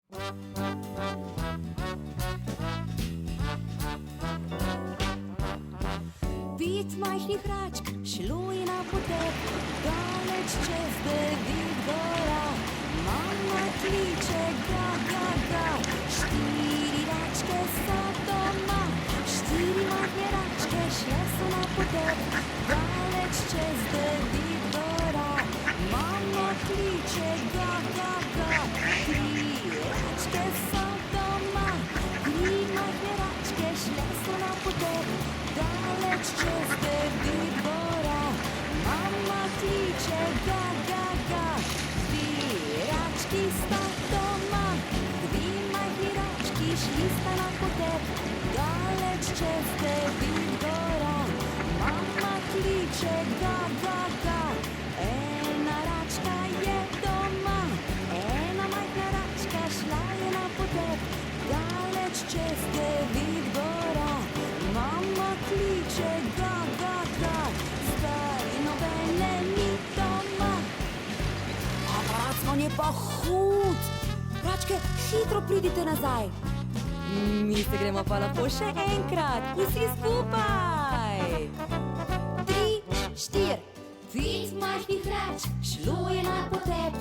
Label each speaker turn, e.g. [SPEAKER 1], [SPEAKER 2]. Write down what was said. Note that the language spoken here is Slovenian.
[SPEAKER 1] Pet majhnih račk šlo je na potep, daleč čez 9 gora. Mama kliče ga, ga, ga, 4 račke so doma. 4 majhne račke šle so na potep, daleč čez 9 gora. Mama kliče ga, ga, ga, 3 račke so doma. 3 majhne račke šle so na potep, daleč čez 9 gora. Mama kliče ga, ga, ga, 2 rački sta doma. 2 majhni rački šli sta na potep, daleč čez 9 gora. Mama kliče ga, ga, ga, 1 račka je doma. 1 majhna račka šla je na potep, daleč čez 9 gora. Mama kliče ga, ga, ga, zdaj nobene ni doma. Mracmon je pa hud. Račke, hitro pridite nazaj. Mi se gremo pa lepo še enkrat, vsi skupaj. 3, 4, 5 majhnih račk šlo je na potep,